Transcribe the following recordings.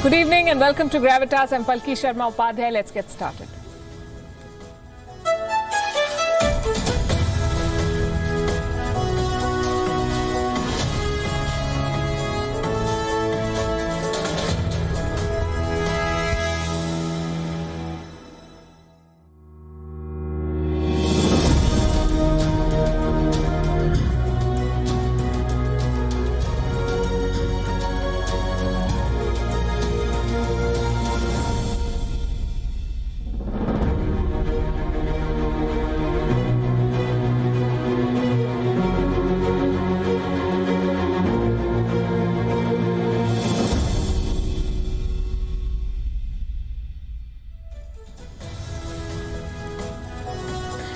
Good evening and welcome to Gravitas. I'm Palki Sharma, Upadhyay. Let's get started.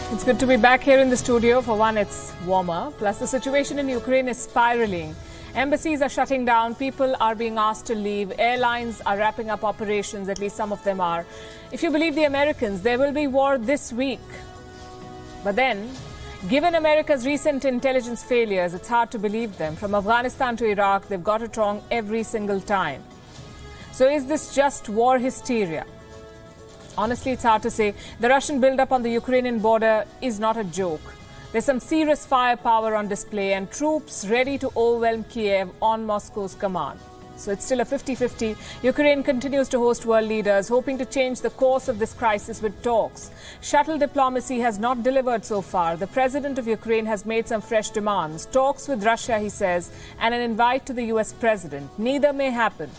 It's good to be back here in the studio. For one, it's warmer. Plus, the situation in Ukraine is spiraling. Embassies are shutting down. People are being asked to leave. Airlines are wrapping up operations. At least some of them are. If you believe the Americans, there will be war this week. But then, given America's recent intelligence failures, it's hard to believe them. From Afghanistan to Iraq, they've got it wrong every single time. So is this just war hysteria? Honestly, it's hard to say. The Russian build-up on the Ukrainian border is not a joke. There's some serious firepower on display and troops ready to overwhelm Kiev on Moscow's command. So it's still a 50-50. Ukraine continues to host world leaders, hoping to change the course of this crisis with talks. Shuttle diplomacy has not delivered so far. The president of Ukraine has made some fresh demands. Talks with Russia, he says, and an invite to the US president. Neither may happen.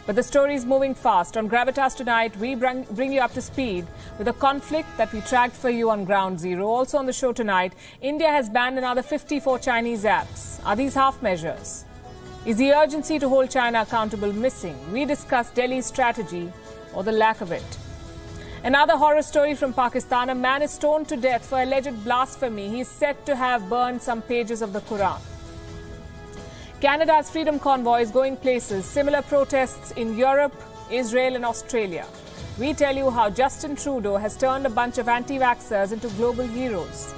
But the story is moving fast. On Gravitas tonight, we bring you up to speed with a conflict that we tracked for you on Ground Zero. Also on the show tonight, India has banned another 54 Chinese apps. Are these half measures? Is the urgency to hold China accountable missing? We discuss Delhi's strategy or the lack of it. Another horror story from Pakistan. A man is stoned to death for alleged blasphemy. He is said to have burned some pages of the Quran. Canada's Freedom Convoy is going places. Similar protests in Europe, Israel and Australia. We tell you how Justin Trudeau has turned a bunch of anti-vaxxers into global heroes.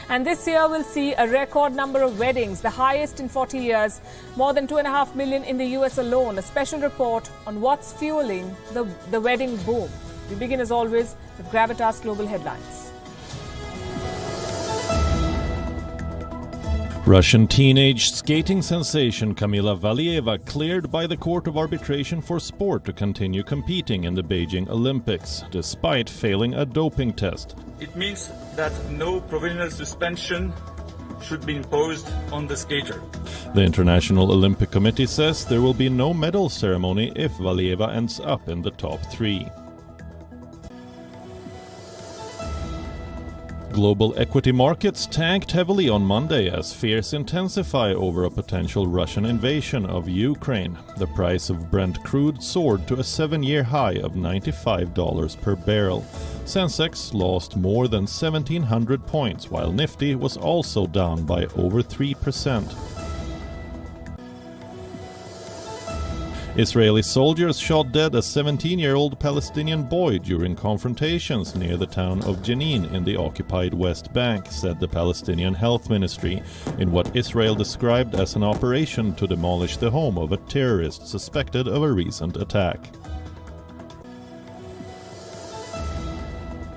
And this year we'll see a record number of weddings, the highest in 40 years, more than 2.5 million in the US alone. A special report on what's fueling the wedding boom. We begin as always with Gravitas Global Headlines. Russian teenage skating sensation Kamila Valieva cleared by the Court of Arbitration for Sport to continue competing in the Beijing Olympics, despite failing a doping test. It means that no provisional suspension should be imposed on the skater. The International Olympic Committee says there will be no medal ceremony if Valieva ends up in the top three. Global equity markets tanked heavily on Monday as fears intensify over a potential Russian invasion of Ukraine. The price of Brent crude soared to a 7-year high of $95 per barrel. Sensex lost more than 1,700 points, while Nifty was also down by over 3%. Israeli soldiers shot dead a 17-year-old Palestinian boy during confrontations near the town of Jenin in the occupied West Bank, said the Palestinian Health Ministry, in what Israel described as an operation to demolish the home of a terrorist suspected of a recent attack.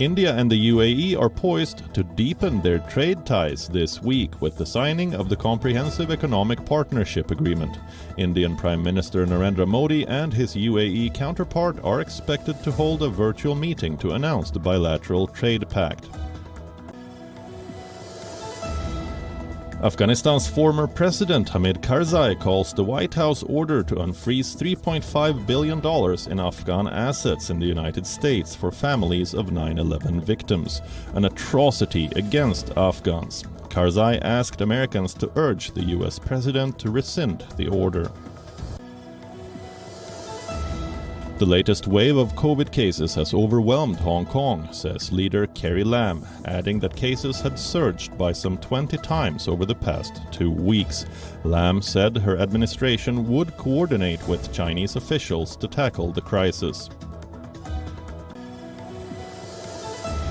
India and the UAE are poised to deepen their trade ties this week with the signing of the Comprehensive Economic Partnership Agreement. Indian Prime Minister Narendra Modi and his UAE counterpart are expected to hold a virtual meeting to announce the bilateral trade pact. Afghanistan's former president Hamid Karzai calls the White House order to unfreeze $3.5 billion in Afghan assets in the United States for families of 9/11 victims, an atrocity against Afghans. Karzai asked Americans to urge the US president to rescind the order. The latest wave of COVID cases has overwhelmed Hong Kong, says leader Carrie Lam, adding that cases had surged by some 20 times over the past 2 weeks. Lam said her administration would coordinate with Chinese officials to tackle the crisis.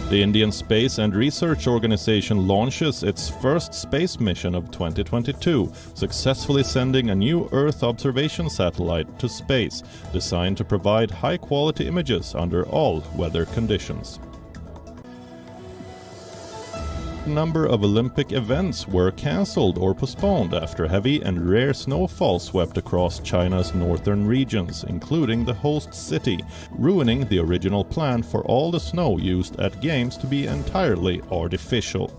The Indian Space and Research Organization launches its first space mission of 2022, successfully sending a new Earth observation satellite to space, designed to provide high-quality images under all weather conditions. A number of Olympic events were cancelled or postponed after heavy and rare snowfall swept across China's northern regions, including the host city, ruining the original plan for all the snow used at Games to be entirely artificial.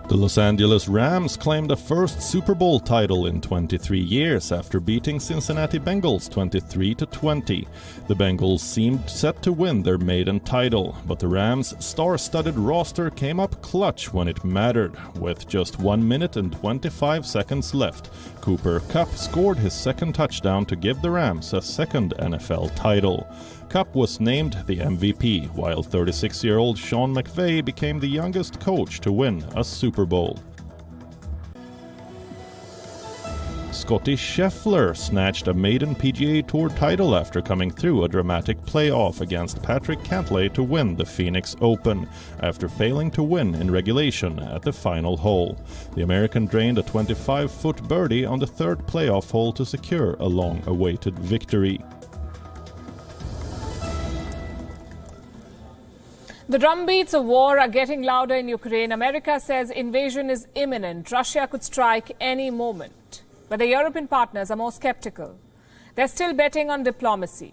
The Los Angeles Rams claimed a first Super Bowl title in 23 years after beating Cincinnati Bengals 23-20. The Bengals seemed set to win their maiden title, but the Rams' star-studded roster came up clutch when it mattered. With just 1 minute and 25 seconds left, Cooper Kupp scored his second touchdown to give the Rams a second NFL title. Kupp was named the MVP, while 36-year-old Sean McVay became the youngest coach to win a Super Bowl. Scottie Scheffler snatched a maiden PGA Tour title after coming through a dramatic playoff against Patrick Cantlay to win the Phoenix Open, after failing to win in regulation at the final hole. The American drained a 25-foot birdie on the third playoff hole to secure a long-awaited victory. The drumbeats of war are getting louder in Ukraine. America says invasion is imminent. Russia could strike any moment. But the European partners are more skeptical. They're still betting on diplomacy.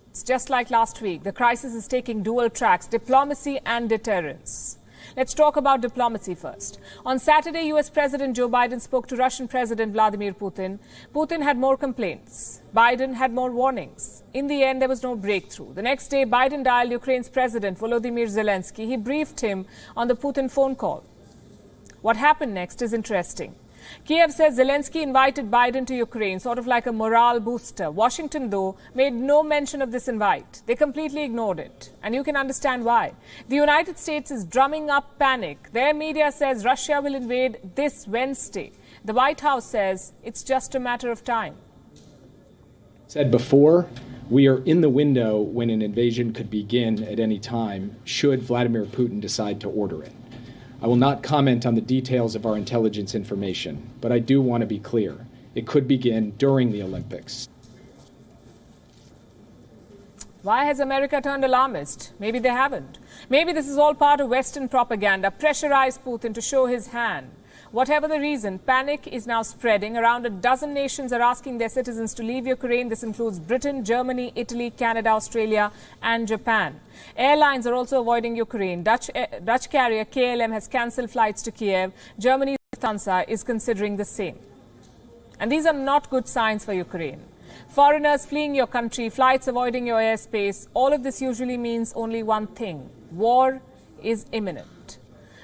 It's just like last week. The crisis is taking dual tracks, diplomacy and deterrence. Let's talk about diplomacy first. On Saturday, US President Joe Biden spoke to Russian President Vladimir Putin. Putin had more complaints. Biden had more warnings. In the end, there was no breakthrough. The next day, Biden dialed Ukraine's President Volodymyr Zelensky. He briefed him on the Putin phone call. What happened next is interesting. Kiev says Zelensky invited Biden to Ukraine, sort of like a morale booster. Washington, though, made no mention of this invite. They completely ignored it. And you can understand why. The United States is drumming up panic. Their media says Russia will invade this Wednesday. The White House says it's just a matter of time. Said before, we are in the window when an invasion could begin at any time, should Vladimir Putin decide to order it. I will not comment on the details of our intelligence information, but I do want to be clear. It could begin during the Olympics. Why has America turned alarmist? Maybe they haven't. Maybe this is all part of Western propaganda, pressurize Putin to show his hand. Whatever the reason, panic is now spreading. Around a dozen nations are asking their citizens to leave Ukraine. This includes Britain, Germany, Italy, Canada, Australia and Japan. Airlines are also avoiding Ukraine. Dutch carrier KLM has cancelled flights to Kiev. Germany's Lufthansa is considering the same. And these are not good signs for Ukraine. Foreigners fleeing your country, flights avoiding your airspace, all of this usually means only one thing. War is imminent.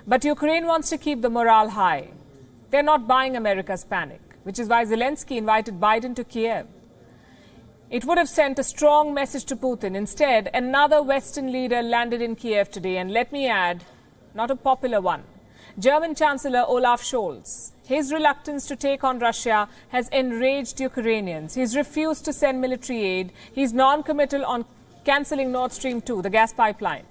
But Ukraine wants to keep the morale high. They're not buying America's panic, which is why Zelensky invited Biden to Kiev. It would have sent a strong message to Putin. Instead, another Western leader landed in Kiev today, and let me add, not a popular one. German Chancellor Olaf Scholz. His reluctance to take on Russia has enraged Ukrainians. He's refused to send military aid. He's non-committal on cancelling Nord Stream 2, the gas pipeline.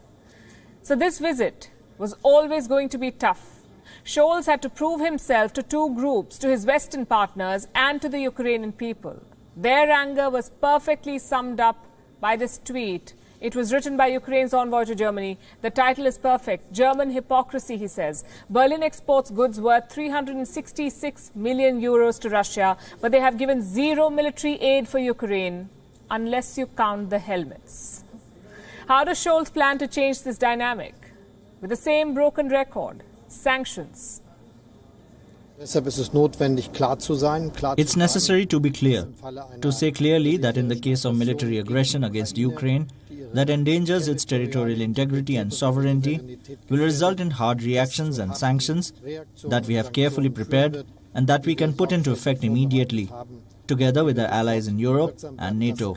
So this visit was always going to be tough. Scholz had to prove himself to two groups, to his Western partners and to the Ukrainian people. Their anger was perfectly summed up by this tweet. It was written by Ukraine's envoy to Germany. The title is perfect. German hypocrisy, he says. Berlin exports goods worth 366 million euros to Russia, but they have given zero military aid for Ukraine, unless you count the helmets. How does Scholz plan to change this dynamic? With the same broken record, sanctions. It's necessary to be clear, to say clearly that in the case of military aggression against Ukraine that endangers its territorial integrity and sovereignty will result in hard reactions and sanctions that we have carefully prepared and that we can put into effect immediately, together with our allies in Europe and NATO.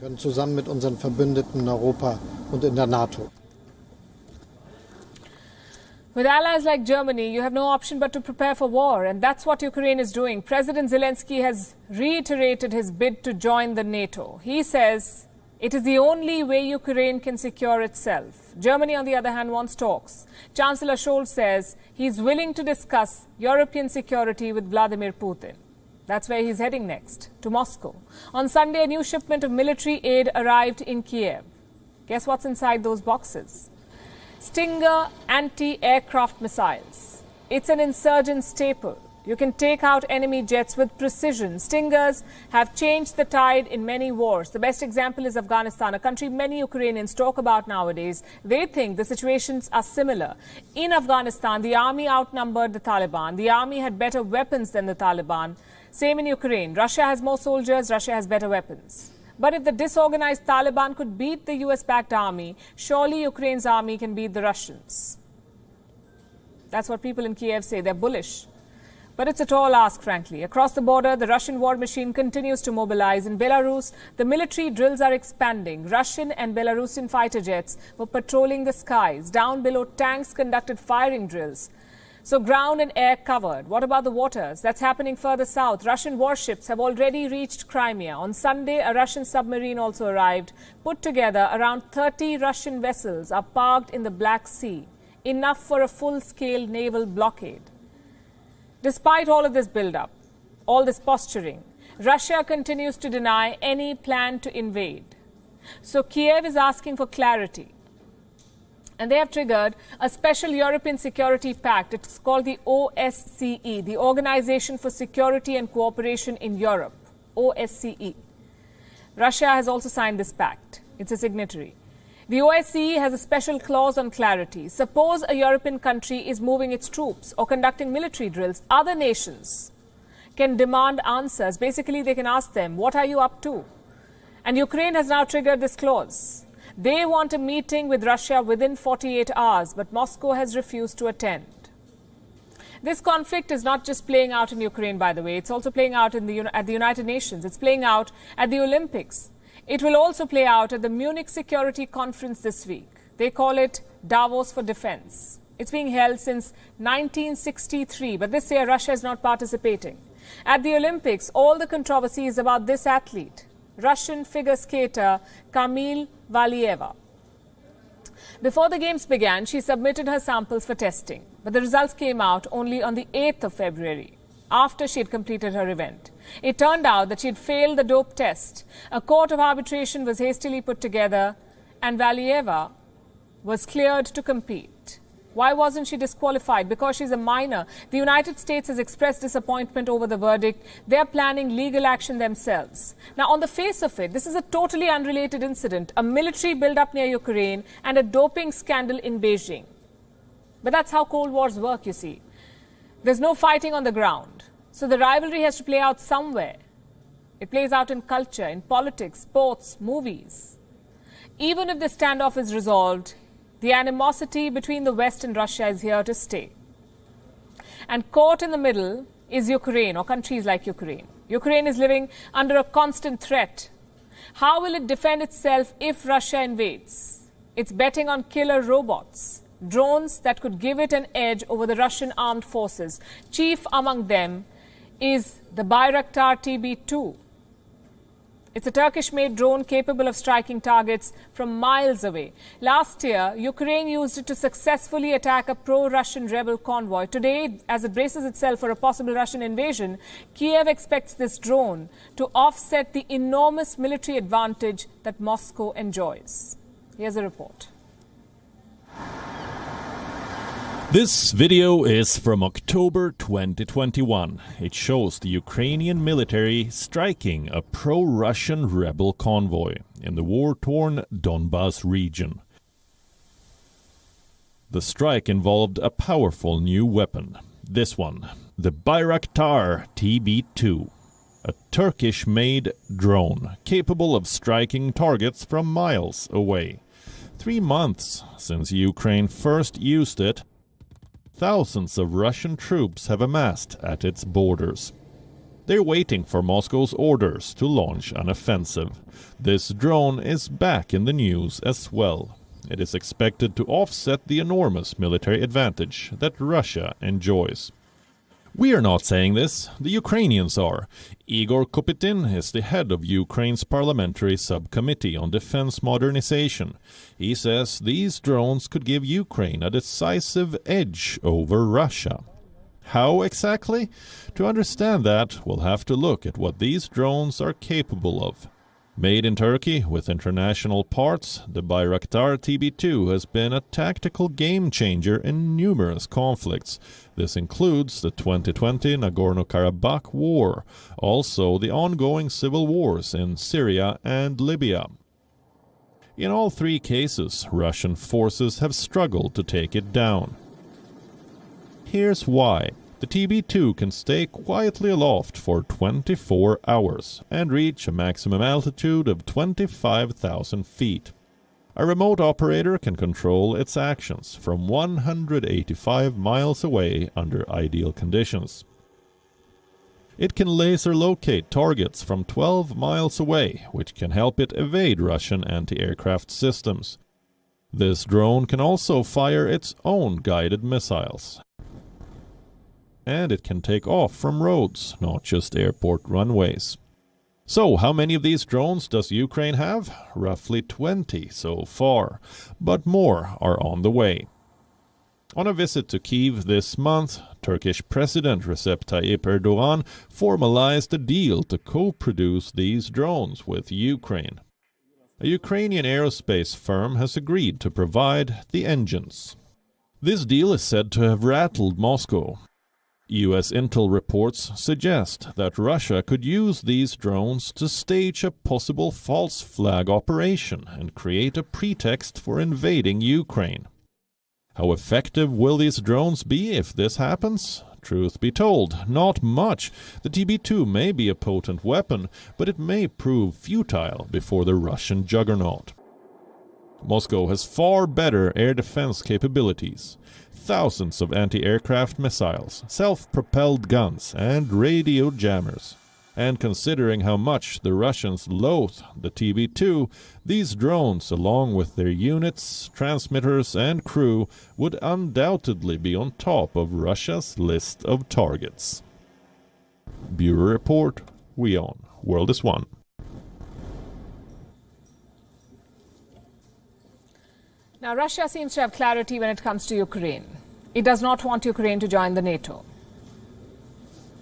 With allies like Germany, you have no option but to prepare for war, and that's what Ukraine is doing. President Zelensky has reiterated his bid to join the NATO. He says It is the only way Ukraine can secure itself. Germany, on the other hand, wants talks. Chancellor Scholz says he's willing to discuss European security with Vladimir Putin. That's where he's heading next, to Moscow. On Sunday, a new shipment of military aid arrived in Kiev. Guess what's inside those boxes? Stinger anti-aircraft missiles. It's an insurgent staple. You can take out enemy jets with precision. Stingers have changed the tide in many wars. The best example is Afghanistan, a country many Ukrainians talk about nowadays. They think the situations are similar. In Afghanistan, the army outnumbered the Taliban. The army had better weapons than the Taliban. Same in Ukraine. Russia has more soldiers. Russia has better weapons. But if the disorganized Taliban could beat the US-backed army, surely Ukraine's army can beat the Russians. That's what people in Kiev say. They're bullish. But it's a tall ask, frankly. Across the border, the Russian war machine continues to mobilize. In Belarus, the military drills are expanding. Russian and Belarusian fighter jets were patrolling the skies. Down below, tanks conducted firing drills. So ground and air covered. What about the waters? That's happening further south. Russian warships have already reached Crimea. On Sunday, a Russian submarine also arrived. Put together, around 30 Russian vessels are parked in the Black Sea, enough for a full-scale naval blockade. Despite all of this build-up, all this posturing, Russia continues to deny any plan to invade. So Kiev is asking for clarity. And they have triggered a special European Security Pact. It's called the OSCE, the Organization for Security and Cooperation in Europe, OSCE. Russia has also signed this pact. It's a signatory. The OSCE has a special clause on clarity. Suppose a European country is moving its troops or conducting military drills, other nations can demand answers. Basically, they can ask them, what are you up to? And Ukraine has now triggered this clause. They want a meeting with Russia within 48 hours, but Moscow has refused to attend. This conflict is not just playing out in Ukraine, by the way. It's also playing out at the United Nations. It's playing out at the Olympics. It will also play out at the Munich Security Conference this week. They call it Davos for Defense. It's being held since 1963, but this year Russia is not participating. At the Olympics, all the controversy is about this athlete, Russian figure skater Kamil Valieva. Before the games began, she submitted her samples for testing, but the results came out only on the 8th of February, after she had completed her event. It turned out that she had failed the dope test. A court of arbitration was hastily put together and Valieva was cleared to compete. Why wasn't she disqualified? Because she's a minor. The United States has expressed disappointment over the verdict. They're planning legal action themselves. Now, on the face of it, this is a totally unrelated incident, a military build-up near Ukraine and a doping scandal in Beijing. But that's how Cold Wars work, you see. There's no fighting on the ground. So the rivalry has to play out somewhere. It plays out in culture, in politics, sports, movies. Even if the standoff is resolved, the animosity between the West and Russia is here to stay. And caught in the middle is Ukraine, or countries like Ukraine. Ukraine is living under a constant threat. How will it defend itself if Russia invades? It's betting on killer robots, drones that could give it an edge over the Russian armed forces. Chief among them is the Bayraktar TB2. It's a Turkish-made drone capable of striking targets from miles away. Last year, Ukraine used it to successfully attack a pro-Russian rebel convoy. Today, as it braces itself for a possible Russian invasion, Kiev expects this drone to offset the enormous military advantage that Moscow enjoys. Here's a report. This video is from October 2021. It shows the Ukrainian military striking a pro-Russian rebel convoy in the war-torn Donbas region. The strike involved a powerful new weapon. This one, the Bayraktar TB2, a Turkish-made drone capable of striking targets from miles away. 3 months since Ukraine first used it, thousands of Russian troops have amassed at its borders. They're waiting for Moscow's orders to launch an offensive. This drone is back in the news as well. It is expected to offset the enormous military advantage that Russia enjoys. We are not saying this, the Ukrainians are. Igor Kopitin is the head of Ukraine's parliamentary subcommittee on defense modernization. He says these drones could give Ukraine a decisive edge over Russia. How exactly? To understand that, we'll have to look at what these drones are capable of. Made in Turkey with international parts, the Bayraktar TB2 has been a tactical game-changer in numerous conflicts. This includes the 2020 Nagorno-Karabakh War, also the ongoing civil wars in Syria and Libya. In all three cases, Russian forces have struggled to take it down. Here's why. The TB2 can stay quietly aloft for 24 hours and reach a maximum altitude of 25,000 feet. A remote operator can control its actions from 185 miles away under ideal conditions. It can laser locate targets from 12 miles away, which can help it evade Russian anti-aircraft systems. This drone can also fire its own guided missiles. And it can take off from roads, not just airport runways. So, how many of these drones does Ukraine have? Roughly 20 so far, but more are on the way. On a visit to Kyiv this month, Turkish President Recep Tayyip Erdogan formalized a deal to co-produce these drones with Ukraine. A Ukrainian aerospace firm has agreed to provide the engines. This deal is said to have rattled Moscow. U.S. intel reports suggest that Russia could use these drones to stage a possible false flag operation and create a pretext for invading Ukraine. How effective will these drones be if this happens? Truth be told, not much. The TB2 may be a potent weapon, but it may prove futile before the Russian juggernaut. Moscow has far better air defense capabilities. Thousands of anti-aircraft missiles, self-propelled guns, and radio jammers. And considering how much the Russians loathe the TB2, these drones, along with their units, transmitters, and crew, would undoubtedly be on top of Russia's list of targets. Bureau Report, WION, World is One. Now, Russia seems to have clarity when it comes to Ukraine. It does not want Ukraine to join the NATO.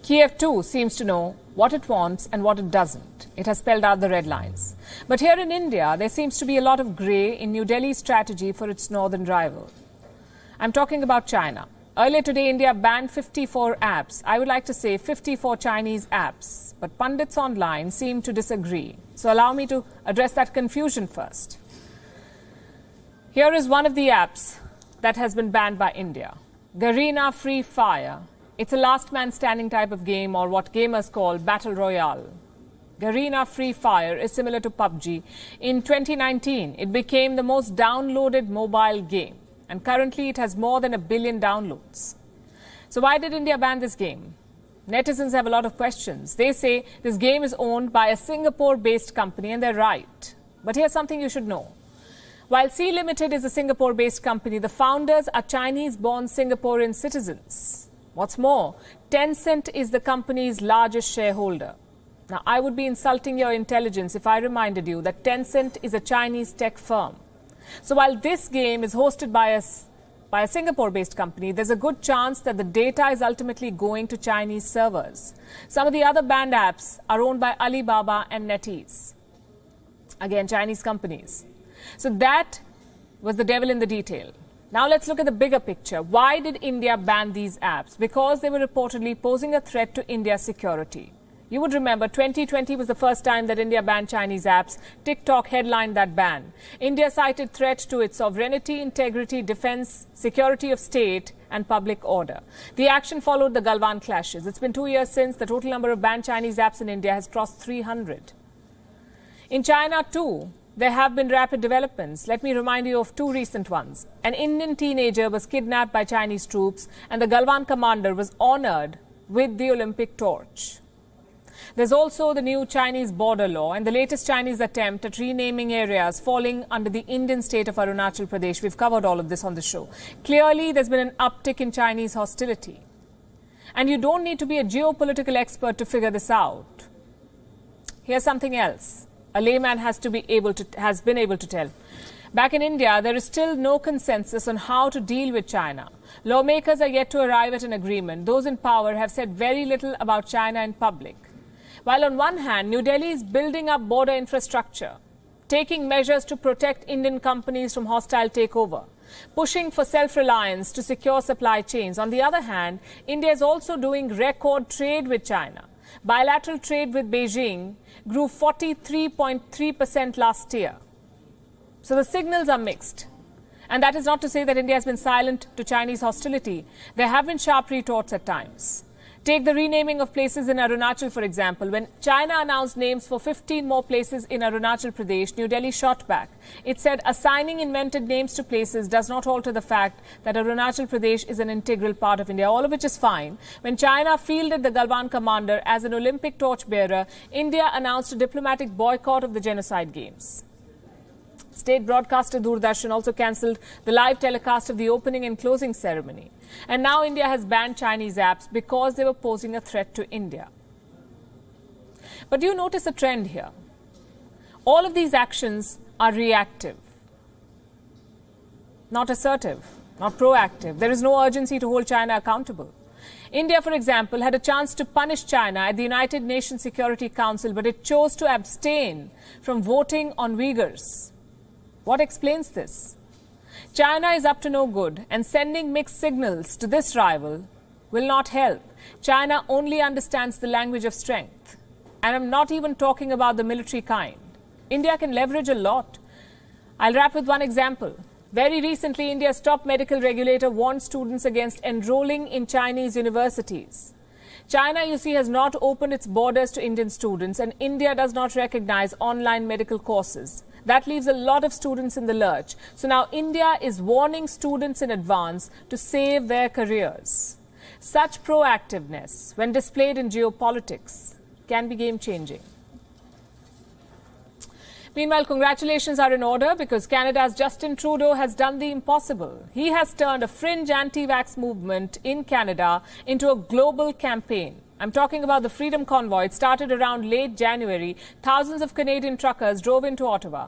Kiev, too, seems to know what it wants and what it doesn't. It has spelled out the red lines. But here in India, there seems to be a lot of grey in New Delhi's strategy for its northern rival. I'm talking about China. Earlier today, India banned 54 apps. I would like to say 54 Chinese apps. But pundits online seem to disagree. So allow me to address that confusion first. Here is one of the apps that has been banned by India. Garena Free Fire. It's a last man standing type of game, or what gamers call Battle Royale. Garena Free Fire is similar to PUBG. In 2019, it became the most downloaded mobile game. And currently it has more than 1 billion downloads. So why did India ban this game? Netizens have a lot of questions. They say this game is owned by a Singapore-based company, and they're right. But here's something you should know. While Sea Limited is a Singapore-based company, the founders are Chinese-born Singaporean citizens. What's more, Tencent is the company's largest shareholder. Now, I would be insulting your intelligence if I reminded you that Tencent is a Chinese tech firm. So while this game is hosted by a Singapore-based company, there's a good chance that the data is ultimately going to Chinese servers. Some of the other banned apps are owned by Alibaba and NetEase. Again, Chinese companies. So that was the devil in the detail. Now let's look at the bigger picture. Why did India ban these apps? Because they were reportedly posing a threat to India's security. You would remember 2020 was the first time that India banned Chinese apps. TikTok headlined that ban. India cited threat to its sovereignty, integrity, defense, security of state and public order. The action followed the Galwan clashes. It's been 2 years since the total number of banned Chinese apps in India has crossed 300. In China too, there have been rapid developments. Let me remind you of two recent ones. An Indian teenager was kidnapped by Chinese troops and the Galwan commander was honored with the Olympic torch. There's also the new Chinese border law and the latest Chinese attempt at renaming areas falling under the Indian state of Arunachal Pradesh. We've covered all of this on the show. Clearly, there's been an uptick in Chinese hostility. And you don't need to be a geopolitical expert to figure this out. Here's something else a layman has been able to tell. Back in India, there is still no consensus on how to deal with China. Lawmakers are yet to arrive at an agreement. Those in power have said very little about China in public. While on one hand, New Delhi is building up border infrastructure, taking measures to protect Indian companies from hostile takeover, pushing for self-reliance to secure supply chains. On the other hand, India is also doing record trade with China. Bilateral trade with Beijing grew 43.3% last year. So the signals are mixed. And that is not to say that India has been silent to Chinese hostility. There have been sharp retorts at times. Take the renaming of places in Arunachal, for example. When China announced names for 15 more places in Arunachal Pradesh, New Delhi shot back. It said assigning invented names to places does not alter the fact that Arunachal Pradesh is an integral part of India, all of which is fine. When China fielded the Galwan commander as an Olympic torchbearer, India announced a diplomatic boycott of the genocide games. State broadcaster Doordarshan also cancelled the live telecast of the opening and closing ceremony. And now India has banned Chinese apps because they were posing a threat to India. But do you notice a trend here? All of these actions are reactive, not assertive, not proactive. There is no urgency to hold China accountable. India, for example, had a chance to punish China at the United Nations Security Council, but it chose to abstain from voting on Uyghurs. What explains this? China is up to no good, and sending mixed signals to this rival will not help. China only understands the language of strength. And I'm not even talking about the military kind. India can leverage a lot. I'll wrap with one example. Very recently, India's top medical regulator warned students against enrolling in Chinese universities. China, you see, has not opened its borders to Indian students, and India does not recognize online medical courses. That leaves a lot of students in the lurch. So now India is warning students in advance to save their careers. Such proactiveness, when displayed in geopolitics, can be game-changing. Meanwhile, congratulations are in order because Canada's Justin Trudeau has done the impossible. He has turned a fringe anti-vax movement in Canada into a global campaign. I'm talking about the Freedom Convoy. It started around late January. Thousands of Canadian truckers drove into Ottawa.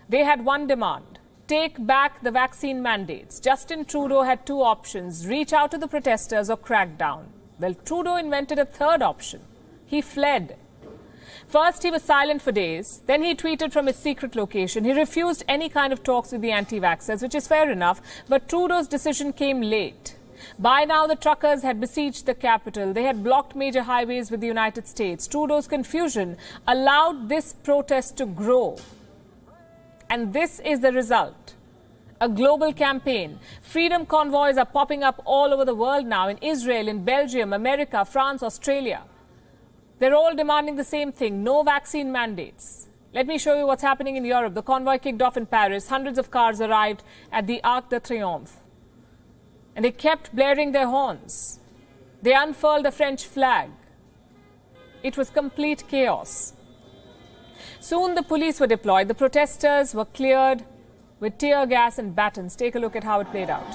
They had one demand: take back the vaccine mandates. Justin Trudeau had two options: reach out to the protesters or crack down. Well, Trudeau invented a third option. He fled. First, he was silent for days. Then he tweeted from his secret location. He refused any kind of talks with the anti-vaxxers, which is fair enough. But Trudeau's decision came late. By now, the truckers had besieged the capital. They had blocked major highways with the United States. Trudeau's confusion allowed this protest to grow. And this is the result. A global campaign. Freedom convoys are popping up all over the world now, in Israel, in Belgium, America, France, Australia. They're all demanding the same thing: no vaccine mandates. Let me show you what's happening in Europe. The convoy kicked off in Paris. Hundreds of cars arrived at the Arc de Triomphe. And they kept blaring their horns. They unfurled the French flag. It was complete chaos. Soon the police were deployed. The protesters were cleared with tear gas and batons. Take a look at how it played out.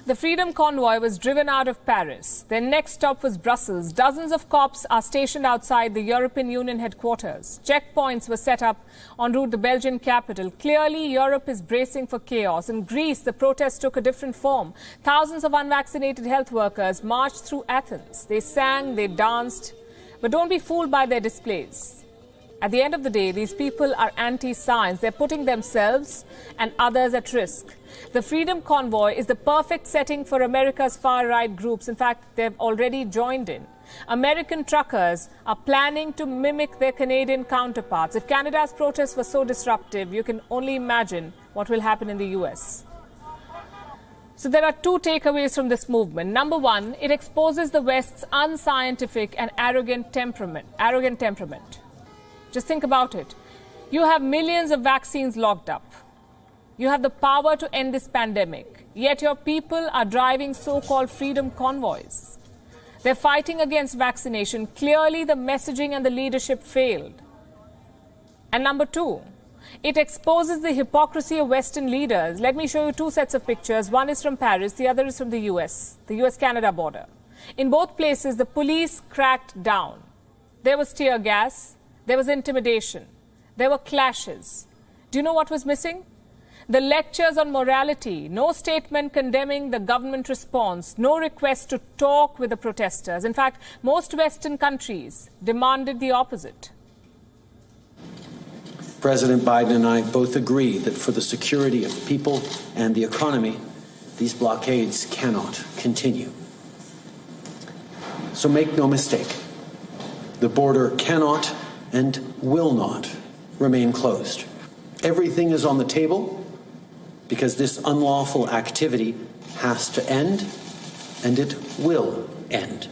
The Freedom Convoy was driven out of Paris. Their next stop was Brussels. Dozens of cops are stationed outside the European Union headquarters. Checkpoints were set up en route to the Belgian capital. Clearly, Europe is bracing for chaos. In Greece, the protests took a different form. Thousands of unvaccinated health workers marched through Athens. They sang, they danced. But don't be fooled by their displays. At the end of the day, these people are anti-science. They're putting themselves and others at risk. The Freedom Convoy is the perfect setting for America's far-right groups. In fact, they've already joined in. American truckers are planning to mimic their Canadian counterparts. If Canada's protests were so disruptive, you can only imagine what will happen in the US. So there are two takeaways from this movement. Number one, it exposes the West's unscientific and arrogant temperament. Just think about it. You have millions of vaccines locked up. You have the power to end this pandemic. Yet your people are driving so-called freedom convoys. They're fighting against vaccination. Clearly, the messaging and the leadership failed. And number two, it exposes the hypocrisy of Western leaders. Let me show you two sets of pictures. One is from Paris, the other is from the US-Canada border. In both places, the police cracked down. There was tear gas, there was intimidation, there were clashes. Do you know what was missing? The lectures on morality, no statement condemning the government response, no request to talk with the protesters. In fact, most Western countries demanded the opposite. President Biden and I both agree that for the security of people and the economy, these blockades cannot continue. So make no mistake, the border cannot and will not remain closed. Everything is on the table because this unlawful activity has to end, and it will end.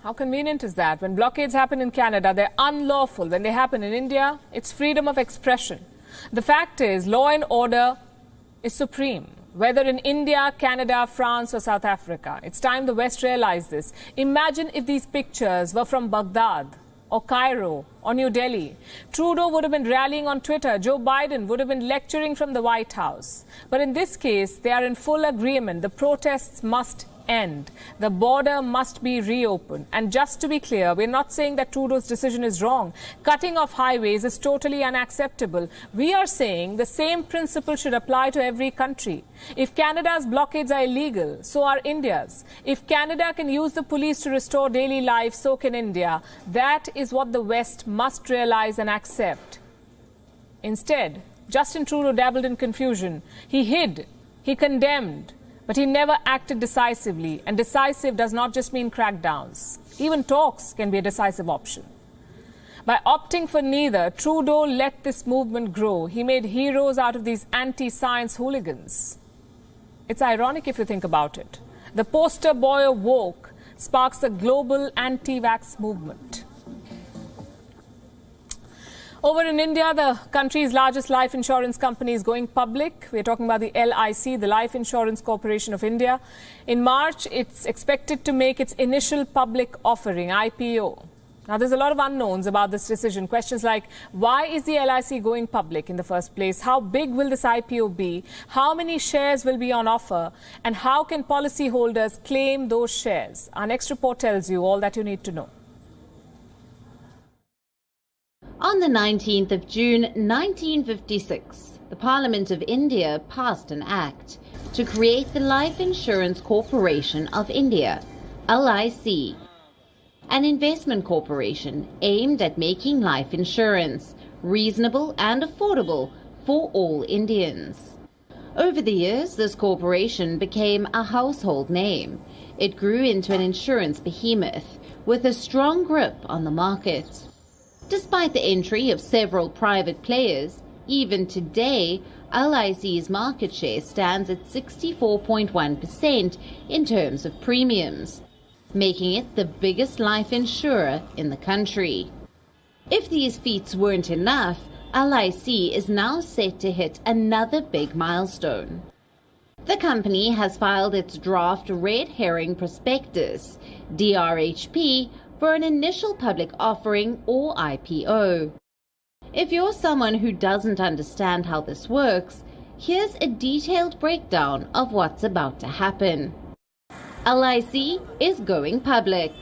How convenient is that? When blockades happen in Canada, they're unlawful. When they happen in India, it's freedom of expression. The fact is, law and order is supreme, whether in India, Canada, France, or South Africa. It's time the West realized this. Imagine if these pictures were from Baghdad, or Cairo, or New Delhi. Trudeau would have been rallying on Twitter. Joe Biden would have been lecturing from the White House. But in this case, they are in full agreement. The protests must end. The border must be reopened. And just to be clear, we're not saying that Trudeau's decision is wrong. Cutting off highways is totally unacceptable. We are saying the same principle should apply to every country. If Canada's blockades are illegal, so are India's. If Canada can use the police to restore daily life, so can India. That is what the West must realize and accept. Instead, Justin Trudeau dabbled in confusion. He hid, he condemned, but he never acted decisively, and decisive does not just mean crackdowns. Even talks can be a decisive option. By opting for neither, Trudeau let this movement grow. He made heroes out of these anti-science hooligans. It's ironic if you think about it. The poster boy of woke sparks a global anti-vax movement. Over in India, the country's largest life insurance company is going public. We're talking about the LIC, the Life Insurance Corporation of India. In March, it's expected to make its initial public offering, IPO. Now, there's a lot of unknowns about this decision. Questions like, why is the LIC going public in the first place? How big will this IPO be? How many shares will be on offer? And how can policyholders claim those shares? Our next report tells you all that you need to know. On the 19th of June 1956, the Parliament of India passed an act to create the Life Insurance Corporation of India, LIC, an investment corporation aimed at making life insurance reasonable and affordable for all Indians. Over the years, this corporation became a household name. It grew into an insurance behemoth with a strong grip on the market. Despite the entry of several private players, even today, LIC's market share stands at 64.1% in terms of premiums, making it the biggest life insurer in the country. If these feats weren't enough, LIC is now set to hit another big milestone. The company has filed its draft Red Herring Prospectus, DRHP, for an initial public offering or IPO. If you're someone who doesn't understand how this works, here's a detailed breakdown of what's about to happen. LIC is going public,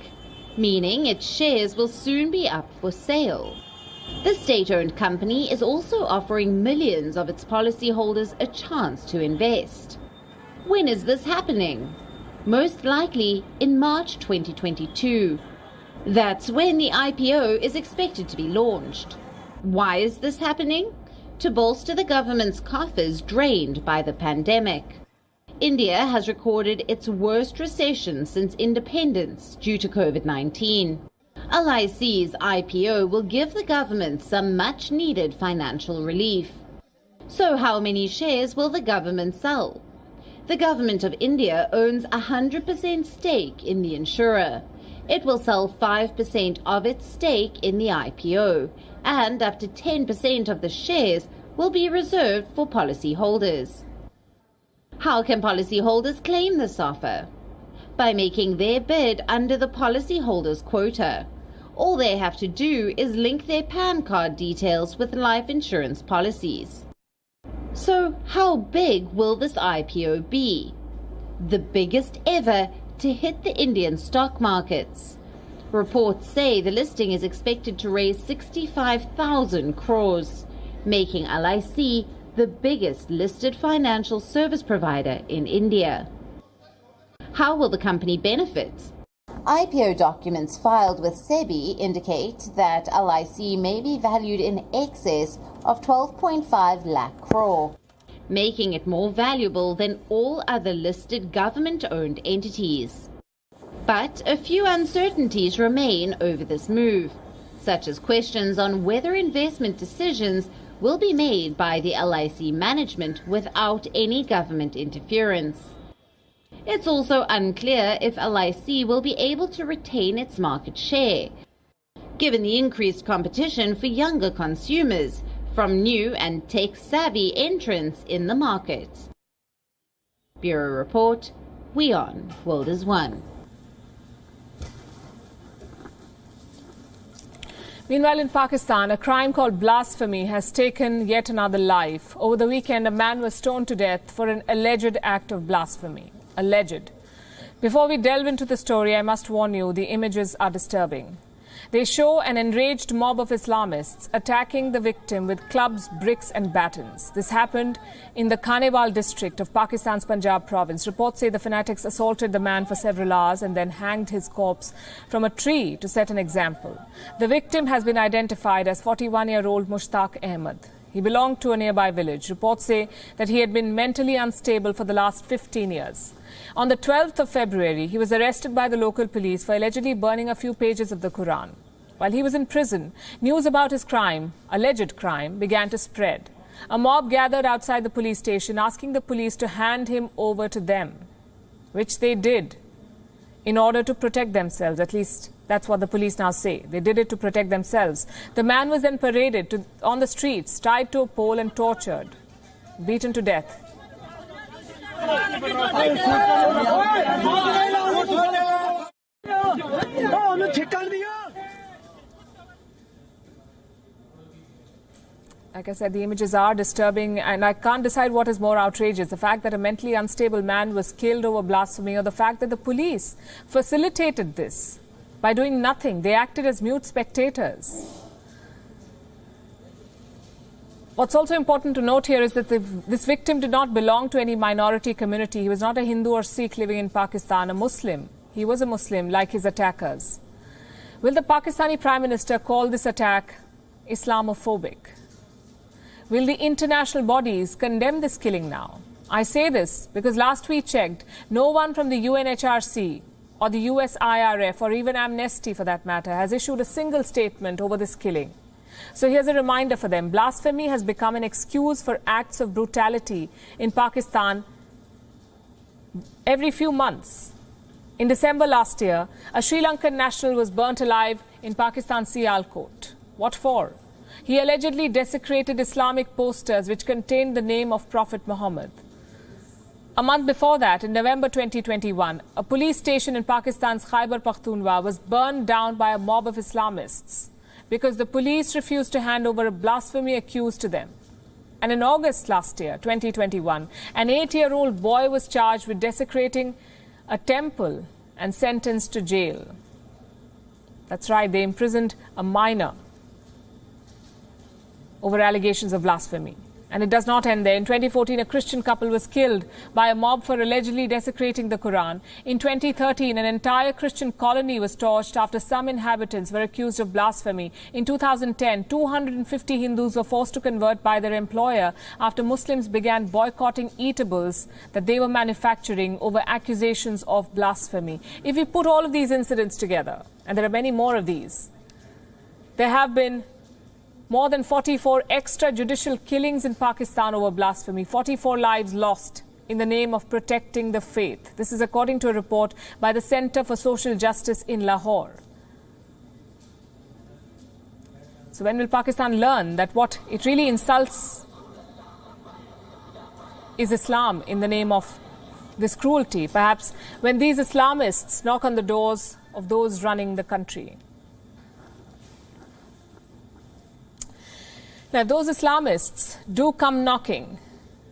meaning its shares will soon be up for sale. The state-owned company is also offering millions of its policyholders a chance to invest. When is this happening? Most likely in March 2022. That's when the IPO is expected to be launched. Why is this happening? To bolster the government's coffers drained by the pandemic. India has recorded its worst recession since independence due to COVID-19. LIC's IPO will give the government some much-needed financial relief. So how many shares will the government sell? The government of India owns 100% stake in the insurer. It will sell 5% of its stake in the IPO, and up to 10% of the shares will be reserved for policyholders. How can policyholders claim this offer? By making their bid under the policyholders' quota. All they have to do is link their PAN card details with life insurance policies. So how big will this IPO be? The biggest ever to hit the Indian stock markets. Reports say the listing is expected to raise 65,000 crores, making LIC the biggest listed financial service provider in India. How will the company benefit? IPO documents filed with SEBI indicate that LIC may be valued in excess of 12.5 lakh crore, making it more valuable than all other listed government-owned entities. But a few uncertainties remain over this move, such as questions on whether investment decisions will be made by the LIC management without any government interference. It's also unclear if LIC will be able to retain its market share, given the increased competition for younger consumers from new and tech-savvy entrants in the market. Bureau Report, WION World is One. Meanwhile, in Pakistan, a crime called blasphemy has taken yet another life. Over the weekend, a man was stoned to death for an alleged act of blasphemy. Alleged. Before we delve into the story, I must warn you, the images are disturbing. They show an enraged mob of Islamists attacking the victim with clubs, bricks and batons. This happened in the Khanewal district of Pakistan's Punjab province. Reports say the fanatics assaulted the man for several hours and then hanged his corpse from a tree to set an example. The victim has been identified as 41-year-old Mushtaq Ahmed. He belonged to a nearby village. Reports say that he had been mentally unstable for the last 15 years. On the 12th of February, he was arrested by the local police for allegedly burning a few pages of the Quran. While he was in prison, news about his crime, alleged crime, began to spread. A mob gathered outside the police station asking the police to hand him over to them, which they did in order to protect themselves. At least that's what the police now say. They did it to protect themselves. The man was then paraded on the streets, tied to a pole and tortured, beaten to death. Like I said, the images are disturbing, and I can't decide what is more outrageous. The fact that a mentally unstable man was killed over blasphemy, or the fact that the police facilitated this by doing nothing. They acted as mute spectators. What's also important to note here is that this victim did not belong to any minority community. He was not a Hindu or Sikh living in Pakistan, a Muslim. He was a Muslim like his attackers. Will the Pakistani Prime Minister call this attack Islamophobic? Will the international bodies condemn this killing now? I say this because last we checked, no one from the UNHRC or the US IRF or even Amnesty for that matter has issued a single statement over this killing. So here's a reminder for them. Blasphemy has become an excuse for acts of brutality in Pakistan every few months. In December last year, a Sri Lankan national was burnt alive in Pakistan's Sialkot. What for? He allegedly desecrated Islamic posters which contained the name of Prophet Muhammad. A month before that, in November 2021, a police station in Pakistan's Khyber Pakhtunkhwa was burned down by a mob of Islamists because the police refused to hand over a blasphemy accused to them. And in August last year, 2021, an 8-year-old boy was charged with desecrating a temple and sentenced to jail. That's right, they imprisoned a minor over allegations of blasphemy. And it does not end there. In 2014, a Christian couple was killed by a mob for allegedly desecrating the Quran. In 2013, an entire Christian colony was torched after some inhabitants were accused of blasphemy. In 2010, 250 Hindus were forced to convert by their employer after Muslims began boycotting eatables that they were manufacturing over accusations of blasphemy. If we put all of these incidents together, and there are many more of these, there have been more than 44 extrajudicial killings in Pakistan over blasphemy, 44 lives lost in the name of protecting the faith. This is according to a report by the Center for Social Justice in Lahore. So when will Pakistan learn that what it really insults is Islam in the name of this cruelty, perhaps when these Islamists knock on the doors of those running the country. Now, if those Islamists do come knocking,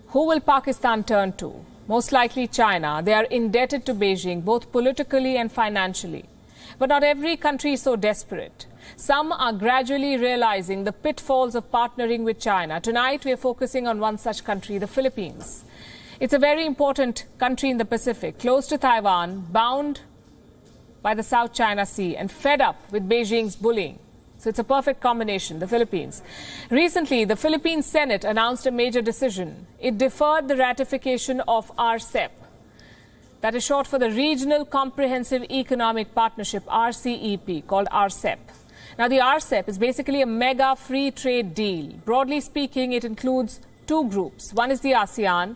who will Pakistan turn to? Most likely China. They are indebted to Beijing, both politically and financially. But not every country is so desperate. Some are gradually realizing the pitfalls of partnering with China. Tonight, we are focusing on one such country, the Philippines. It's a very important country in the Pacific, close to Taiwan, bound by the South China Sea and fed up with Beijing's bullying. So it's a perfect combination, the Philippines. Recently, the Philippine Senate announced a major decision. It deferred the ratification of RCEP. That is short for the Regional Comprehensive Economic Partnership, RCEP, called RCEP. Now, the RCEP is basically a mega free trade deal. Broadly speaking, it includes two groups. One is the ASEAN,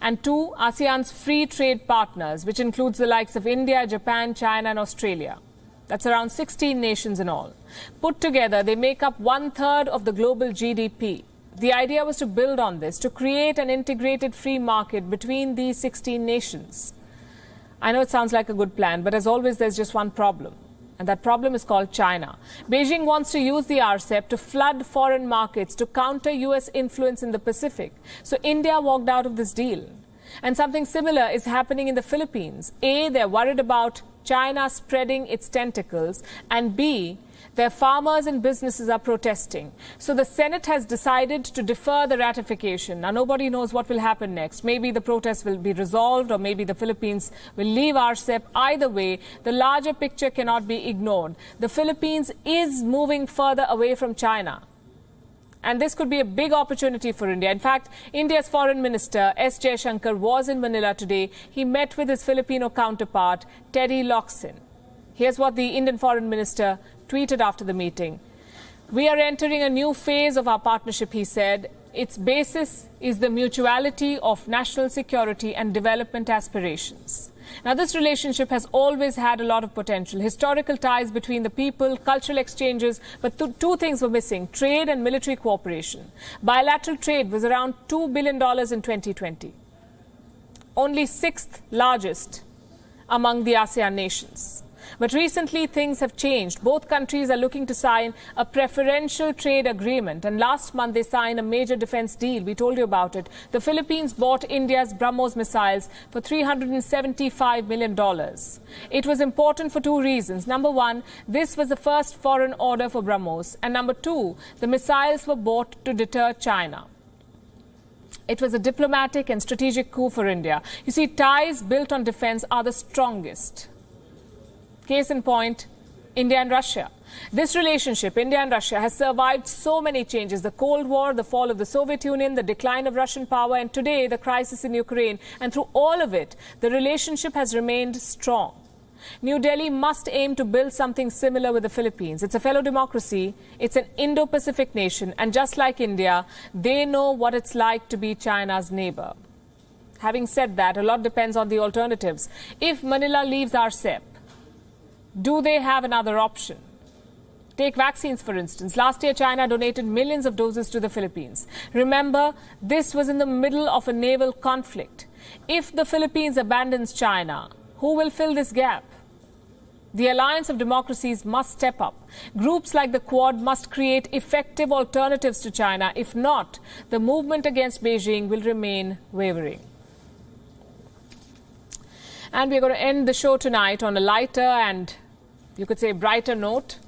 and two, ASEAN's free trade partners, which includes the likes of India, Japan, China, and Australia. That's around 16 nations in all. Put together, they make up 1/3 of the global GDP. The idea was to build on this, to create an integrated free market between these 16 nations. I know it sounds like a good plan, but as always, there's just one problem. And that problem is called China. Beijing wants to use the RCEP to flood foreign markets to counter US influence in the Pacific. So India walked out of this deal. And something similar is happening in the Philippines. A, they're worried about China spreading its tentacles. And B, their farmers and businesses are protesting. So the Senate has decided to defer the ratification. Now, nobody knows what will happen next. Maybe the protests will be resolved, or maybe the Philippines will leave RCEP. Either way, the larger picture cannot be ignored. The Philippines is moving further away from China. And this could be a big opportunity for India. In fact, India's Foreign Minister, S. Jaishankar, was in Manila today. He met with his Filipino counterpart, Teddy Locsin. Here's what the Indian Foreign Minister tweeted after the meeting. "We are entering a new phase of our partnership," he said. "Its basis is the mutuality of national security and development aspirations." Now, this relationship has always had a lot of potential. Historical ties between the people, cultural exchanges, but two things were missing: trade and military cooperation. Bilateral trade was around $2 billion in 2020. Only 6th largest among the ASEAN nations. But recently, things have changed. Both countries are looking to sign a preferential trade agreement. And last month, they signed a major defense deal. We told you about it. The Philippines bought India's BrahMos missiles for $375 million. It was important for two reasons. Number one, this was the first foreign order for BrahMos. And number two, the missiles were bought to deter China. It was a diplomatic and strategic coup for India. You see, ties built on defense are the strongest. Case in point, India and Russia. This relationship, India and Russia, has survived so many changes: the Cold War, the fall of the Soviet Union, the decline of Russian power, and today the crisis in Ukraine. And through all of it, the relationship has remained strong. New Delhi must aim to build something similar with the Philippines. It's a fellow democracy, it's an Indo-Pacific nation, and just like India, they know what it's like to be China's neighbor. Having said that, a lot depends on the alternatives. If Manila leaves RCEP, do they have another option? Take vaccines, for instance. Last year, China donated millions of doses to the Philippines. Remember, this was in the middle of a naval conflict. If the Philippines abandons China, who will fill this gap? The alliance of democracies must step up. Groups like the Quad must create effective alternatives to China. If not, the movement against Beijing will remain wavering. And we're going to end the show tonight on a lighter and, you could say, brighter note.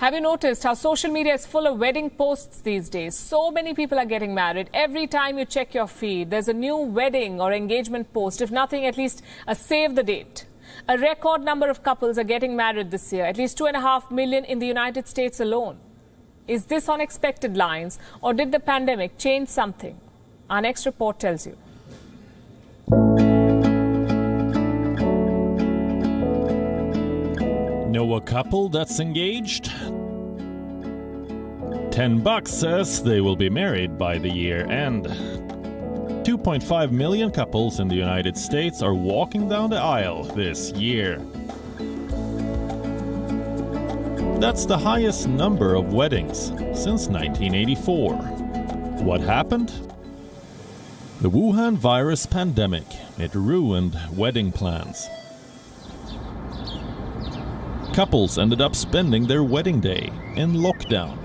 Have you noticed how social media is full of wedding posts these days? So many people are getting married. Every time you check your feed, there's a new wedding or engagement post. If nothing, at least a save the date. A record number of couples are getting married this year, at least 2.5 million in the United States alone. Is this on expected lines, or did the pandemic change something? Our next report tells you. Know a couple that's engaged? $10 says they will be married by the year end. 2.5 million couples in the United States are walking down the aisle this year. That's the highest number of weddings since 1984. What happened? The Wuhan virus pandemic, it ruined wedding plans. Couples ended up spending their wedding day in lockdown.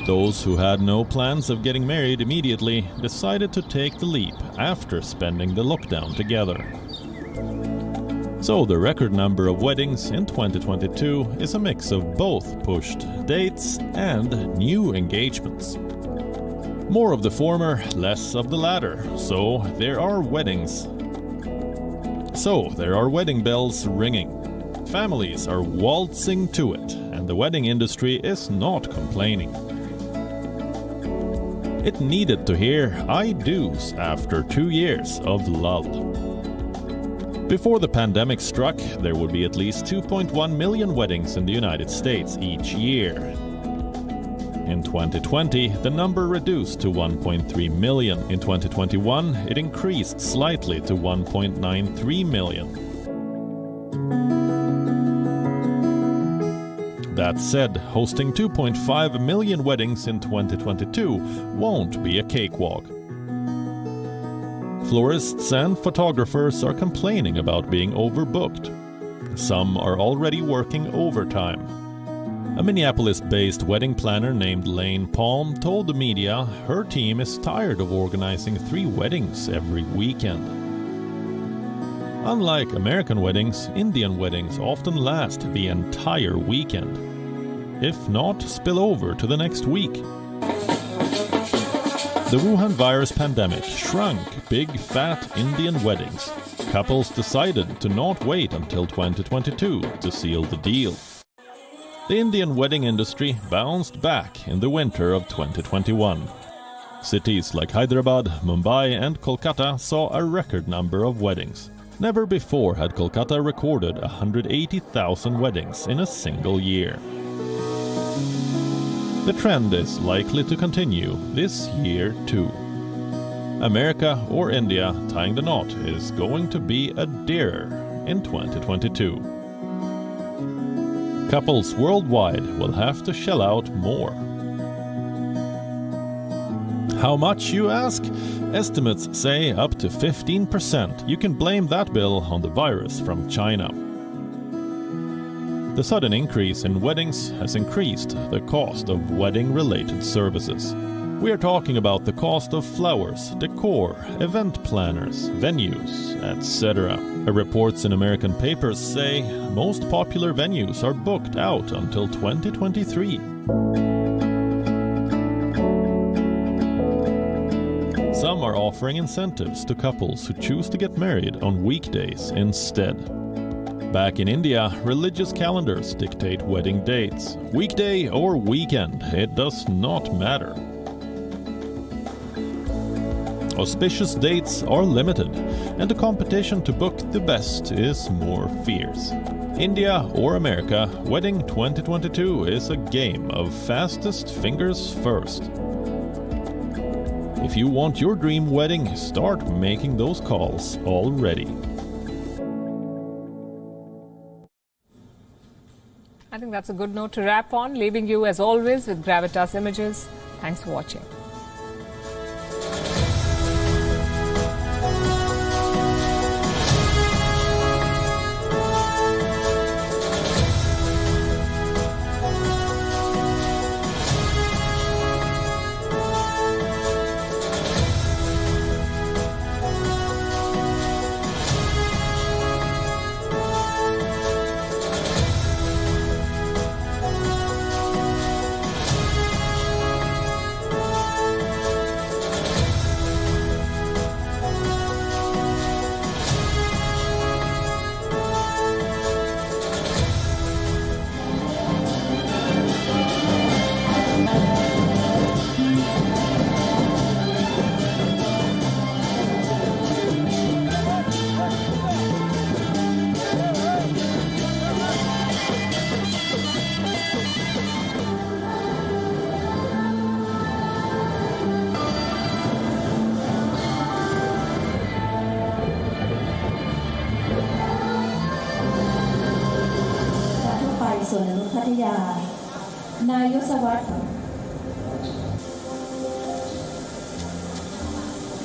Those who had no plans of getting married immediately decided to take the leap after spending the lockdown together. So the record number of weddings in 2022 is a mix of both pushed dates and new engagements. More of the former, less of the latter. So there are weddings. So there are wedding bells ringing. Families are waltzing to it, and the wedding industry is not complaining. It needed to hear I do's after 2 years of lull. Before the pandemic struck, there would be at least 2.1 million weddings in the United States each year. In 2020, the number reduced to 1.3 million. In 2021, it increased slightly to 1.93 million. That said, hosting 2.5 million weddings in 2022 won't be a cakewalk. Florists and photographers are complaining about being overbooked. Some are already working overtime. A Minneapolis-based wedding planner named Lane Palm told the media her team is tired of organizing 3 weddings every weekend. Unlike American weddings, Indian weddings often last the entire weekend, if not spill over to the next week. The Wuhan virus pandemic shrunk big fat Indian weddings. Couples decided to not wait until 2022 to seal the deal. The Indian wedding industry bounced back in the winter of 2021. Cities like Hyderabad, Mumbai and Kolkata saw a record number of weddings. Never before had Kolkata recorded 180,000 weddings in a single year. The trend is likely to continue this year too. America or India tying the knot is going to be a dearer in 2022. Couples worldwide will have to shell out more. How much, you ask? Estimates say up to 15%. You can blame that bill on the virus from China. The sudden increase in weddings has increased the cost of wedding-related services. We are talking about the cost of flowers, decor, event planners, venues, etc. Reports in American papers say most popular venues are booked out until 2023. Some are offering incentives to couples who choose to get married on weekdays instead. Back in India, religious calendars dictate wedding dates. Weekday or weekend, it does not matter. Auspicious dates are limited, and the competition to book the best is more fierce. India or America, Wedding 2022 is a game of fastest fingers first. If you want your dream wedding, start making those calls already. I think that's a good note to wrap on, leaving you as always with Gravitas Images. Thanks for watching.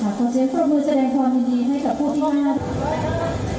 ขอเสียงปรบมือแสดงความยินดีให้กับผู้ที่มา